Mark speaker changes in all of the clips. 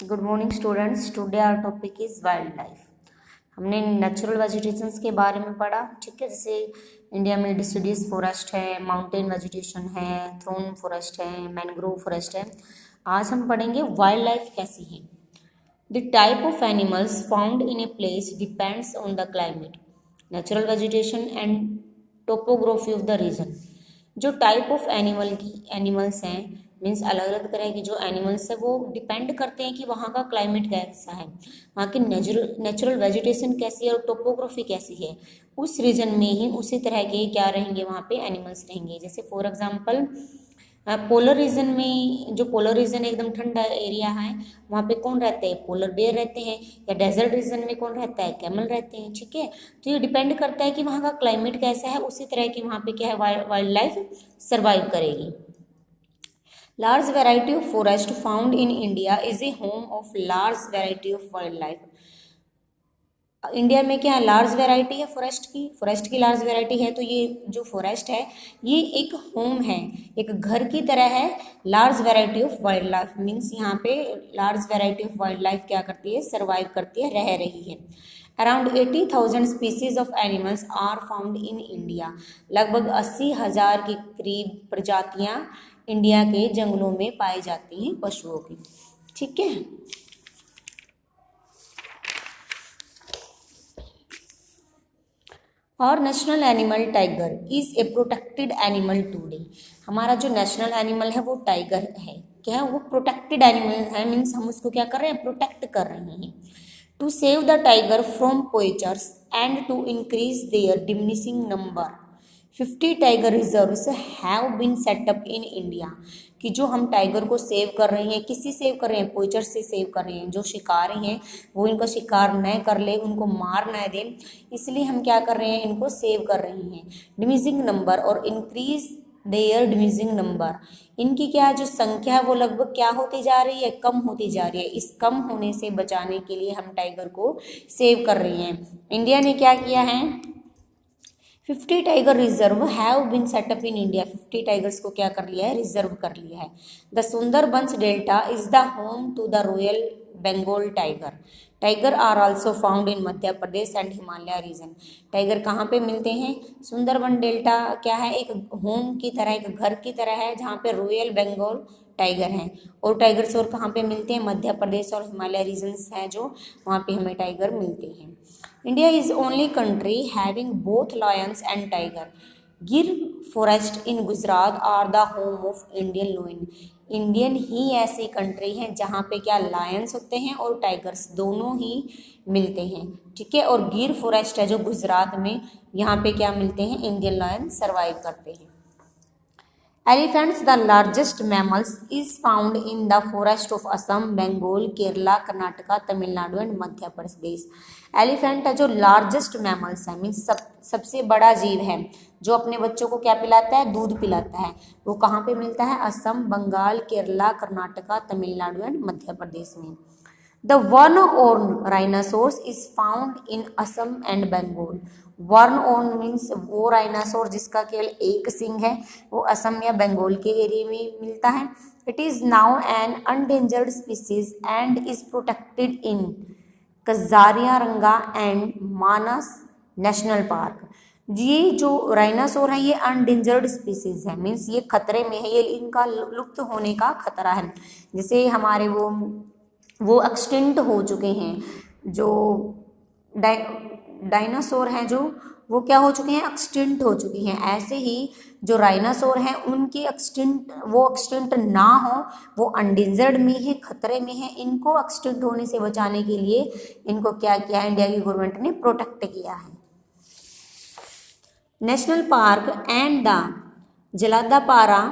Speaker 1: Good morning students. Today our topic is wild life. हमने natural vegetations के बारे में पढ़ा, ठीक है। जैसे इंडिया में डिसिडियस फॉरेस्ट है, माउंटेन वेजिटेशन है, थ्रोन फॉरेस्ट है, मैनग्रोव फॉरेस्ट है। आज हम पढ़ेंगे वाइल्ड लाइफ कैसी है। The type of animals found in a place depends on the climate, natural vegetation and topography of the region. जो टाइप ऑफ एनिमल्स हैं मीन्स अलग अलग तरह के जो एनिमल्स है वो डिपेंड करते हैं कि वहाँ का क्लाइमेट कैसा है, वहाँ की नेचुरल वेजिटेशन कैसी है और टोपोग्राफी कैसी है। उस रीजन में ही उसी तरह के क्या रहेंगे, वहाँ पे एनिमल्स रहेंगे। जैसे फॉर एग्जांपल पोलर रीजन में, जो पोलर रीजन एकदम ठंडा एरिया है, वहाँ पे कौन रहते हैं, पोलर बेयर रहते हैं। या डेजर्ट रीजन में कौन रहता है, कैमल रहते हैं, ठीक है। तो ये डिपेंड करता है कि वहाँ का क्लाइमेट कैसा है, उसी तरह की वहाँ पे क्या है, वाइल्ड लाइफ सर्वाइव करेगी। Large variety of forest found in India is a home of large variety of wildlife. India में क्या है, लार्ज वैरायटी है फॉरेस्ट की लार्ज वैरायटी है। तो ये जो फॉरेस्ट है ये एक होम है, एक घर की तरह है। Large variety of wild life means यहाँ पे large variety of wild life क्या करती है, सर्वाइव करती है, रह रही है। Around 80,000 species of animals are found in India. लगभग 80,000 के करीब प्रजातियां इंडिया के जंगलों में पाई जाती हैं पशुओं की, ठीक है। और national animal tiger is a protected animal today. हमारा जो नेशनल एनिमल है वो टाइगर है। क्या है वो, प्रोटेक्टेड एनिमल है, मीन्स हम उसको क्या कर रहे हैं, प्रोटेक्ट कर रहे हैं। To save the tiger from poachers and to increase their diminishing number 50 tiger reserves have been set up in India. कि जो हम टाइगर को सेव कर रहे हैं, किससे सेव कर रहे हैं, पोचर से सेव कर रहे हैं। जो शिकारी हैं वो इनका शिकार न कर ले, उनको मार न दें, इसलिए हम क्या कर रहे हैं, इनको सेव कर रहे हैं। डिमिनिशिंग नंबर और इंक्रीज देयर डिमिनिशिंग नंबर, इनकी क्या जो संख्या है वो लगभग क्या होती जा रही है, कम होती जा रही है। इस कम होने से बचाने के लिए हम टाइगर को सेव कर रहे हैं। इंडिया ने क्या किया है, 50 tiger reserve have been set up in India. 50 tigers को क्या कर लिया है, रिजर्व कर लिया है। The Sundarbans delta is the home to the royal Bengal tiger. Tiger are also found in Madhya Pradesh and Himalaya region. Tiger कहाँ पे मिलते हैं, सुंदरबन डेल्टा क्या है, एक होम की तरह, एक घर की तरह है जहाँ पे रॉयल बंगाल टाइगर हैं। और टाइगर्स और कहाँ पे मिलते हैं, मध्य प्रदेश और हिमालय रीजन्स हैं जो, वहाँ पे हमें टाइगर मिलते हैं। India is only country having both lions and tiger. Gir forest in Gujarat are the home of Indian lion. Indian ही ऐसी कंट्री है जहाँ पे क्या लायंस होते हैं और टाइगर्स दोनों ही मिलते हैं, ठीक है। और गिर फॉरेस्ट है जो गुजरात में, यहाँ पे क्या मिलते हैं, इंडियन लायन सर्वाइव करते हैं। Elephants, the largest mammals, is found in the forest of Assam, Bengal, Kerala, Karnataka, Tamil Nadu and Madhya Pradesh. Elephant है जो लार्जेस्ट मैमल्स है, मीन्स सबसे बड़ा जीव है जो अपने बच्चों को क्या पिलाता है, दूध पिलाता है। वो कहाँ पे मिलता है, असम, बंगाल, केरला, कर्नाटका, तमिलनाडु एंड मध्य प्रदेश में। The one-horned rhinoceros is found in Assam and Bengal. One-horned means वो राइनासोर जिसका केवल एक सिंग है, वो असम या बंगाल के एरिया में मिलता है। It is now an endangered species and is protected in Kaziranga and Manas national park. ये जो राइनासोर है ये अनडेंजर्ड स्पीसीज है, मीन्स ये खतरे में है, ये इनका लुप्त होने का खतरा है। जैसे हमारे वो एक्सटिंक्ट हो चुके हैं, जो डायनासोर हैं जो वो क्या हो चुके हैं, एक्सटिंक्ट हो चुके हैं। ऐसे ही जो राइनासोर हैं उनकी एक्सटिंक्ट ना हो, वो अनडेंजर्ड में है, खतरे में है। इनको एक्सटिंक्ट होने से बचाने के लिए इनको क्या किया है, इंडिया की गवर्नमेंट ने प्रोटेक्ट किया है। National park and the Jaldapara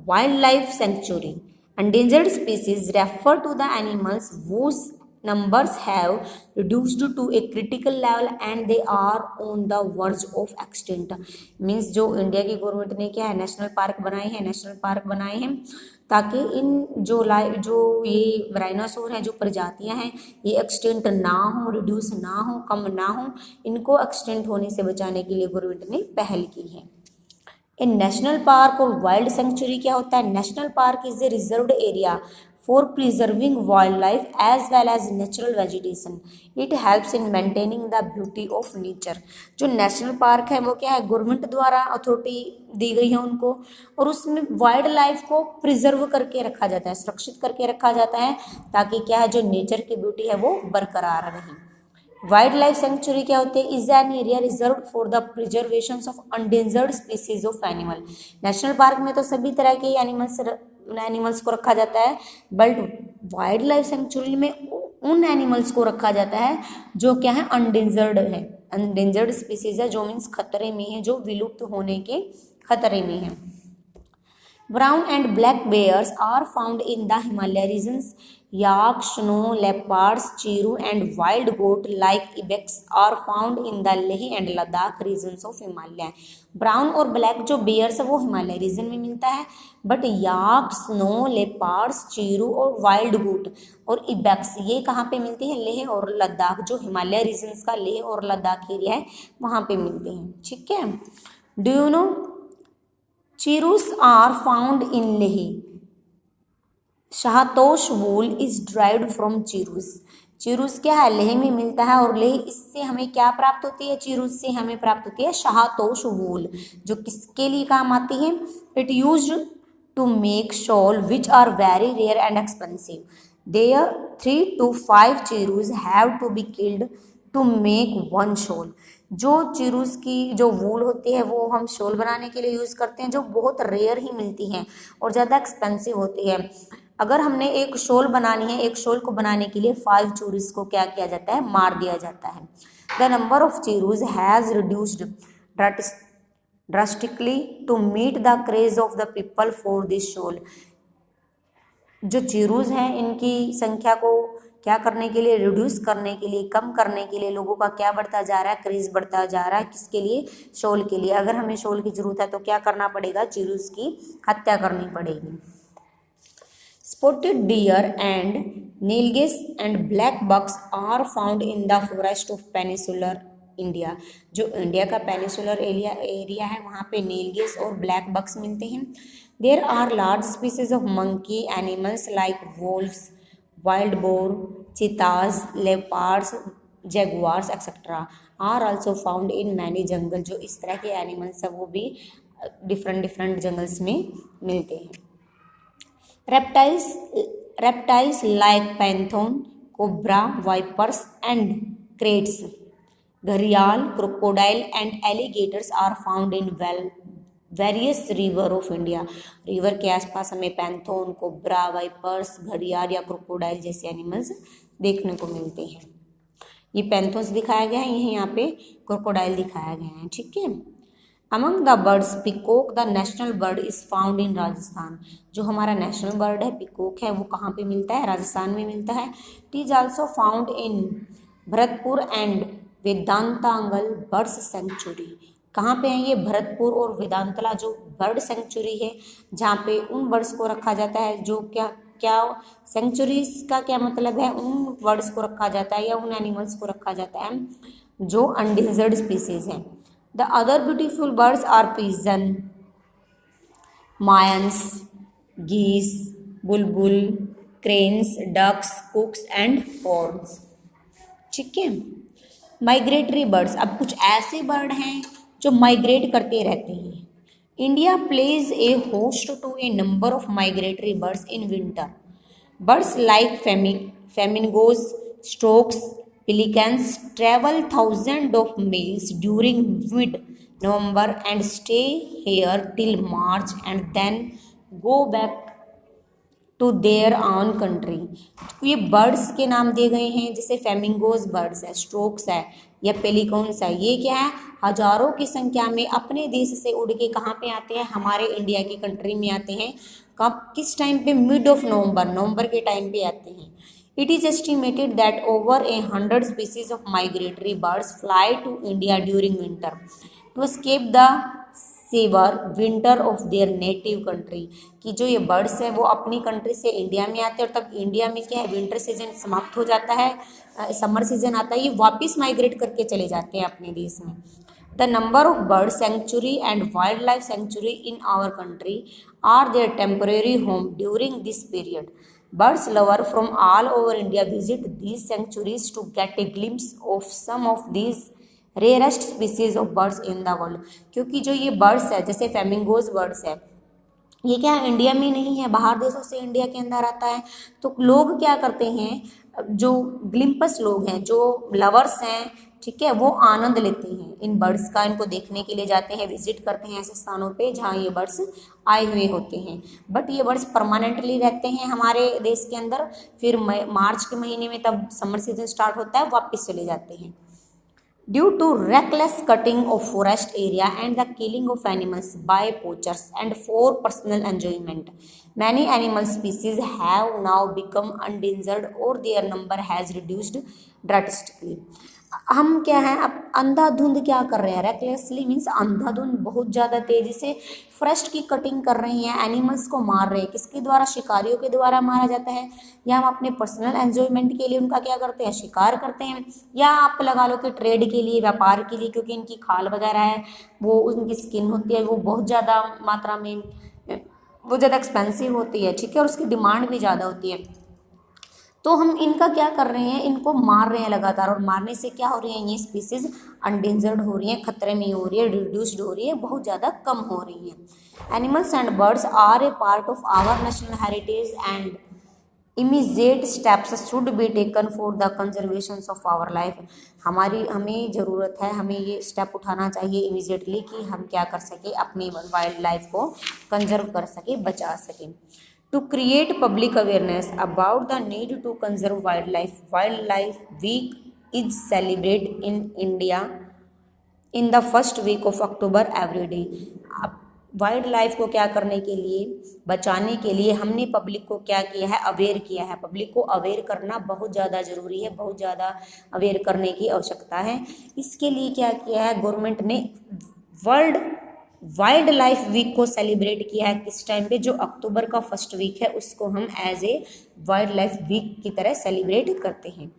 Speaker 1: wild life sanctuary. Endangered species refer to the animals whose numbers have reduced to a critical level and they are on the verge of extinct। Means जो India की government ने क्या है, national park बनाए हैं ताकि इन जो ये राइनासोर हैं, जो प्रजातियां हैं, ये एक्सटिंक्ट ना हो, रिड्यूस ना हो, कम ना हो। इनको एक्सटिंक्ट होने से बचाने के लिए गवर्नमेंट ने पहल की है। ए नेशनल पार्क और वाइल्ड सेंचुरी क्या होता है, national park is a reserved area for preserving wildlife as well as natural vegetation. It helps in maintaining the beauty of nature. जो नेशनल पार्क है वो क्या है, गवर्नमेंट द्वारा अथॉरिटी दी गई है उनको, और उसमें वाइल्ड लाइफ को प्रिजर्व करके रखा जाता है, सुरक्षित करके रखा जाता है, ताकि क्या है जो नेचर की ब्यूटी है वो बरकरार रहे। वाइल्ड लाइफ सेंचुरी क्या होती है, is an area reserve for the preservation of endangered species of animal. National park में तो सभी तरह के एनिमल्स को रखा जाता है, बट वाइल्ड लाइफ सेंचुरी में उन एनिमल्स को रखा जाता है जो क्या है, अनडेंजर्ड है, अनडेंजर्ड स्पीसीज है, जो मीन्स खतरे में है, जो विलुप्त होने के खतरे में है। Brown and black bears are found in the Himalaya regions. Yak, snow leopards, chiru, and wild goat like ibex are found in the Leh and Ladakh regions of Himalaya. Brown और ब्लैक जो bears है वो Himalaya reason में मिलता है, but yak, snow लेपार्ड्स, Chiru और wild goat और ibex ये कहाँ पे मिलती है, लेह और लद्दाख, जो हिमालय रीजन्स का लेह और लद्दाख एरिया है वहाँ पे मिलते हैं। ठीक है, do you know Chirus are found in Leh. Shahtosh wool is derived from chirus. चीरूस क्या है, लेह में मिलता है, और लेह इससे हमें क्या प्राप्त होती है, चीरूस से हमें प्राप्त होती है शाहतोश वूल, जो किसके लिए काम आती है, it used to make shawl which are very rare and expensive. There 3 to 5 chirus have to be killed to make one shawl. जो चीरूस की जो वूल होती है वो हम शॉल बनाने के लिए यूज़ करते हैं, जो बहुत रेयर ही मिलती हैं और ज़्यादा एक्सपेंसिव होती है। अगर हमने एक शॉल बनानी है, एक शॉल को बनाने के लिए 5 चीरूस को क्या किया जाता है, मार दिया जाता है। The number of chirus has reduced drastically to meet the craze of the people for this shawl. जो चीरूस हैं इनकी संख्या को क्या करने के लिए, रिड्यूस करने के लिए, कम करने के लिए लोगों का क्या बढ़ता जा रहा है, क्रेज बढ़ता जा रहा है, किसके लिए, शॉल के लिए। अगर हमें शॉल की जरूरत है तो क्या करना पड़ेगा, चीरूस की हत्या करनी पड़ेगी। Spotted deer and nilgais and black bucks are found in the forest of peninsular India. जो इंडिया का पेनिसुलर एरिया है वहाँ पे नीलगेस और ब्लैक बक्स मिलते हैं। There are large species of monkey animals like wolves, wild boar, cheetahs, leopards, jaguars, etc. are also found in many jungle। जो इस तरह के एनिमल्स हैं वो भी डिफरेंट जंगल्स में मिलते हैं। reptiles like python, cobra, vipers and kraits, घड़ियाल, crocodile and alligators are found in various river of India. River के आसपास हमें पैंथोन, कोबरा, वाइपर्स, घड़ियाल या क्रोकोडाइल जैसे एनिमल्स देखने को मिलते हैं। ये पैंथोस दिखाया गया है, यही यहाँ पे क्रोकोडाइल दिखाया गया है। ठीक है, among the birds peacock the national bird is found in Rajasthan. जो हमारा नेशनल बर्ड है पिकॉक है वो कहाँ पे मिलता है, राजस्थान में मिलता है। It is also found in Bharatpur and Vedanthangal birds sanctuary. कहाँ पे है ये, भरतपुर और वेदांतला जो बर्ड सेंचुरी है, जहाँ पे उन बर्ड्स को रखा जाता है जो क्या सेंचुरीज का क्या मतलब है, उन बर्ड्स को रखा जाता है या उन एनिमल्स को रखा जाता है जो अनडिजर्ड स्पीसीज हैं। The other beautiful birds are pigeon, mynas, geese, bulbul, cranes, ducks, cuckoos and horns. ठीक है, माइग्रेटरी बर्ड्स, अब कुछ ऐसे बर्ड हैं जो माइग्रेट करते रहते हैं। India plays a host to a number of migratory birds in winter. Birds like flamingos, storks, pelicans travel thousands of miles during mid-November and stay here till March and then go back to their own country. ये birds के नाम दिए गए हैं, जैसे फेमिंगोज birds है, strokes है या पेलिकॉन्स है। ये क्या है, हजारों की संख्या में अपने देश से उड़ के कहाँ पे आते हैं, हमारे इंडिया की कंट्री में आते हैं। कब, किस टाइम पे, मिड ऑफ नवंबर के टाइम पे आते हैं। It is estimated that over 100 species of migratory birds fly to India during winter to escape the severe winter of their native country. कि जो ये बर्ड्स हैं वो अपनी कंट्री से इंडिया में आते हैं और तब इंडिया में क्या है, विंटर सीजन समाप्त हो जाता है, समर सीजन आता है, ये वापस माइग्रेट करके चले जाते हैं अपने देश में। The number of bird sanctuary and wild life sanctuary in our country are their temporary home during this period. Birds lover from all over India visit these sanctuaries to get a glimpse of some of these rarest species of birds in the world. क्योंकि जो ये birds है जैसे फेमिंगोज birds है, ये क्या India में नहीं है, बाहर देशों से इंडिया के अंदर आता है। तो लोग क्या करते हैं, जो ग्लिम्पस लोग हैं, जो लवर्स हैं, ठीक है, वो आनंद लेते हैं इन बर्ड्स का, इनको देखने के लिए जाते हैं, विजिट करते हैं ऐसे स्थानों पे जहाँ ये बर्ड्स आए हुए होते हैं। बट ये बर्ड्स परमानेंटली रहते हैं हमारे देश के अंदर, फिर मार्च के महीने में तब समर सीजन स्टार्ट होता है, वापस चले जाते हैं। Due to reckless cutting of forest area and the killing of animals by poachers and for personal enjoyment, many animal species have now become endangered or their number has reduced drastically। हम क्या है, अब अंधाधुंध क्या कर रहे हैं, recklessly means अंधाधुंध बहुत ज़्यादा तेज़ी से फॉरेस्ट की कटिंग कर रहे हैं, एनिमल्स को मार रहे हैं। किसके द्वारा? शिकारियों के द्वारा मारा जाता है, या हम अपने पर्सनल एंजॉयमेंट के लिए उनका क्या करते हैं, शिकार करते हैं, या आप लगा लो कि ट्रेड के लिए, व्यापार के लिए, क्योंकि इनकी खाल वगैरह है, वो उनकी स्किन होती है, वो बहुत ज़्यादा मात्रा में, वो ज़्यादा एक्सपेंसिव होती है, ठीक है, और उसकी डिमांड भी ज़्यादा होती है। तो हम इनका क्या कर रहे हैं, इनको मार रहे हैं लगातार, और मारने से क्या हो रही है, ये स्पीसीज अनडेंजर्ड हो रही है, खतरे में हो रही है, रिड्यूस्ड हो रही है, बहुत ज़्यादा कम हो रही है। Animals and birds are a part of our national heritage and immediate steps should be taken for the conservation of our life. हमें ज़रूरत है, हमें ये स्टेप उठाना चाहिए इमीजिएटली कि हम क्या कर सके, अपनी वाइल्ड लाइफ को कंजर्व कर सके, बचा सकें। To create public awareness about the need to conserve wildlife, Wildlife Week is celebrated in India in the first week of October every day। अब वाइल्ड लाइफ को क्या करने के लिए, बचाने के लिए हमने पब्लिक को क्या किया है, अवेयर किया है। पब्लिक को अवेयर करना बहुत ज़्यादा ज़रूरी है, बहुत ज़्यादा अवेयर करने की आवश्यकता है। इसके लिए क्या किया है, गवर्नमेंट ने वर्ल्ड वाइल्ड लाइफ वीक को सेलिब्रेट किया है। किस टाइम पे, जो अक्टूबर का फर्स्ट वीक है, उसको हम as a wild life week की तरह सेलिब्रेट करते हैं।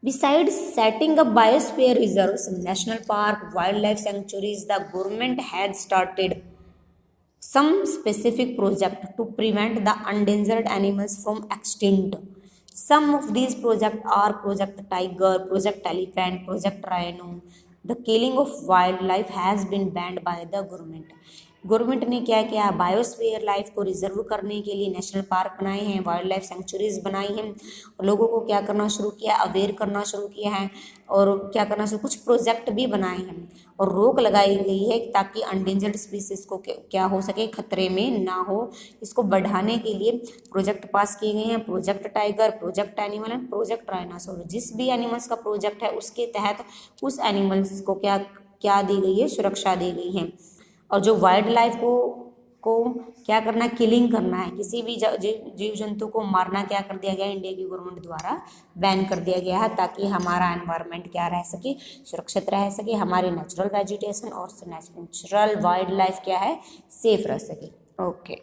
Speaker 1: Besides setting up biosphere reserves, national park, wildlife sanctuaries, the government has started some specific project to prevent the endangered animals from extinct. Some of these projects are Project Tiger, Project Elephant, Project Rhino. The killing of wildlife has been banned by the government। Government ने क्या किया, biosphere life को reserve करने के लिए national park बनाए हैं, wild life sanctuaries बनाई हैं, और लोगों को क्या करना शुरू किया, अवेयर करना शुरू किया है, और क्या करना शुरू, कुछ प्रोजेक्ट भी बनाए हैं, और रोक लगाई गई है ताकि अनडेंजर्ड स्पीसीज को क्या हो सके, खतरे में ना हो। इसको बढ़ाने के लिए प्रोजेक्ट पास किए गए हैं, project tiger, project animal and project rhinoceros. जिस भी एनिमल्स का प्रोजेक्ट है उसके तहत उस एनिमल्स को क्या दी गई है, सुरक्षा दी गई है। और जो वाइल्ड लाइफ को क्या करना, किलिंग करना है, किसी भी जीव जंतु को मारना क्या कर दिया गया, इंडिया की गवर्नमेंट द्वारा बैन कर दिया गया है, ताकि हमारा एनवायरनमेंट क्या रह सके, सुरक्षित रह सके, हमारी नेचुरल वेजिटेशन और नेचुरल वाइल्ड लाइफ क्या है, सेफ रह सके। ओके।